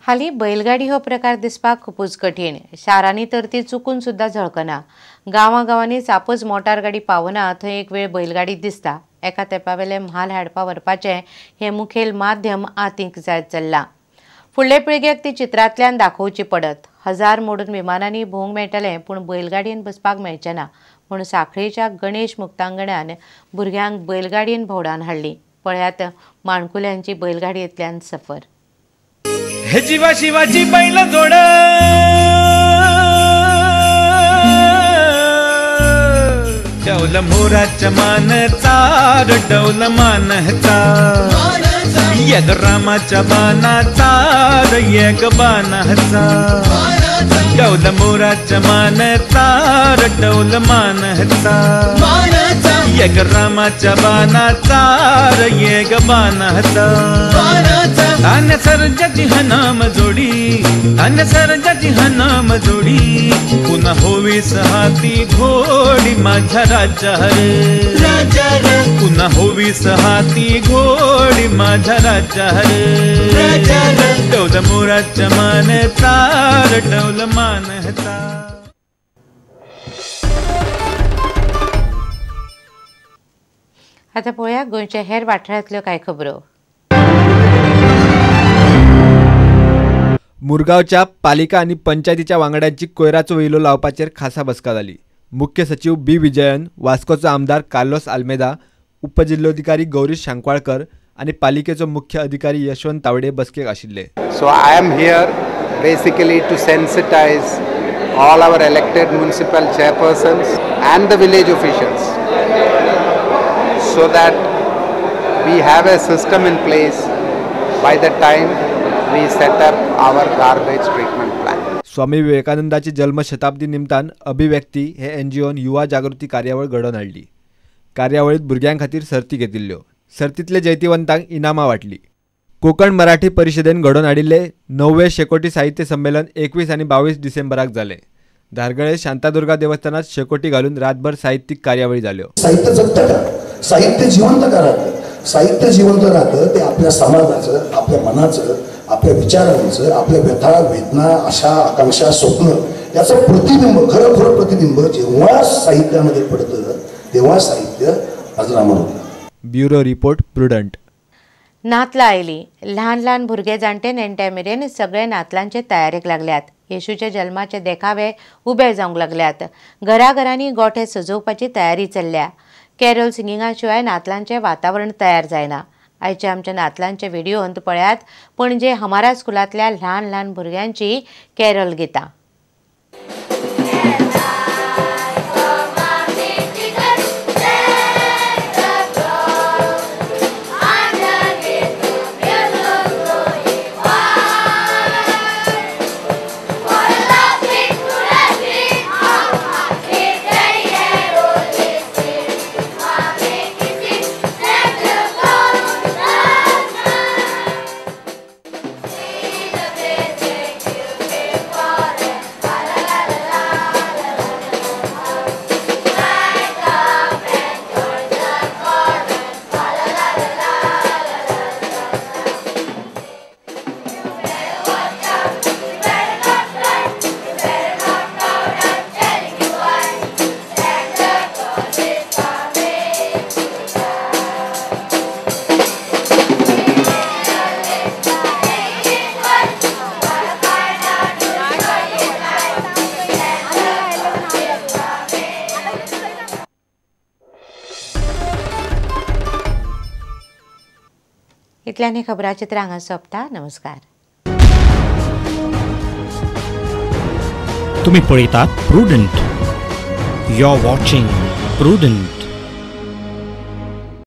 हाली बैलगाडी हो प्रकार दिसपाक खूपच कठीण। शारांनी तर ती चुकून सुद्धा झळकना। गांवांनी चापूच मोटार गाडी पावना थंय एक वेळ बैलगाडी दिसता। एका तेंपावेले म्हाल हाडपा व्हरपाचें हें मुखेल माध्यम आतींक जायत चल्लां। फुडले पिळगेक ती चित्रांतल्यान दाखोवची पडत। हजार मोडून विमानांनी भोवंक मेळटलें पूण बैलगाडयेन बसपाक मेळचें ना म्हूण सांखळेच्या गणेश मुक्तांगणान भुरग्यांक बैलगाडयेन भोंवडावन हाडली। पळयात माणकुल्यांची बैलगाडयेंतल्यान सफर। हे जीवा शिवाची बैल जोड डौल मोराच्या मानचा डौल मानचा यग रामाच्या बाणाचा यग बाणाचा डौल मोराच्या मानचा डौल मानचा यग रामाच्या बाणाचा यग बाणाचा अन्य सर्जाची हनाम जोडी अन्य सर्जाची हनाम जोडी पुन्हा होवी सहाती घोडी माझ्या राजाहर पुन्हा होवी सहाती घोडी माझ्या राजाहर डौल मोराच्या मानचा डौल मानचा। आता पळया गोंयच्या हेर वाठारांतल्यो कांय खबरो। मुरगांवच्या पालिका आणि पंचायतीच्या वांगड्यांची कोयराचो वेलो लावपाचेर खासा बसका जाली। मुख्य सचिव बी विजयन, वास्कोचो आमदार कार्लोस आल्मेदा, उपजिल्लोधिकारी गौरीश शांकवाळकर आणि पालिकेचो मुख्य अधिकारी यशवंत तावडे बसकेक आशिल्ले। So I am here basically to sensitize all our elected municipal chairpersons and the village officials so that we have a system in place by the time we set up our garbage treatment plan. स्वामी विवेकानंदाची जन्मशताब्दी निमतान अभिव्यक्ती हे NGOन युवा जागृती कार्यावळ घडोवन हाडली। कार्यावळीत भुरग्यां खातीर सर्ती घेतिल्ल्यो। सर्तींतले जैतिवंतांक इनामां वाटली। कोकण मराठी परिशदेन घडोवन हाडिल्ले 9वे शेकोटी साहित्य संमेलन 21 आणि 22 डिसेंबराक जाले। धारगळे शांतादुर्गा देवस्थानात शेकोटी घालून रातभर साहित्यिक कार्यावळी जाल्यो। साहित्य जगतं का? साहित्य जिवंत करावं। साहित्य जिवंत राहतं ते आपल्या समाजाचं, आपल्या मनाचं, आपल्या विचारांचं, आपल्या व्यथा वेदना आशा आकांक्षा स्वप्न याचं प्रतिबिंब खरं प्रतिबिंब जेव्हा साहित्यामध्ये पडतं तेव्हा साहित्य अजरामर होतं। Bureau report Prudent. नातलां आयली। ल्हान ल्हान भुरगे जाणटे नेणटे मेरेन सगळे नातलांचे तयारेक लागल्यात। येशूचे जल्माचे देखावे उबे जावंक लागल्यात। घराघरांनी गोठे सजोवपाची तयारी चल्ल्या। कॅरल सिंगिंगा शिवाय नातलांचे वातावरण तयार जायना। आयच्या आमच्या नातलांचे व्हिडिओंत पळयात पणजे हमारा स्कुलांतल्या ल्हान ल्हान भुरग्यांची कॅरल गितां। इतल्यानी खबराचित्र हांगा सोंपता। नमस्कार। तुम्ही पळयतात Prudent. You are watching prudent.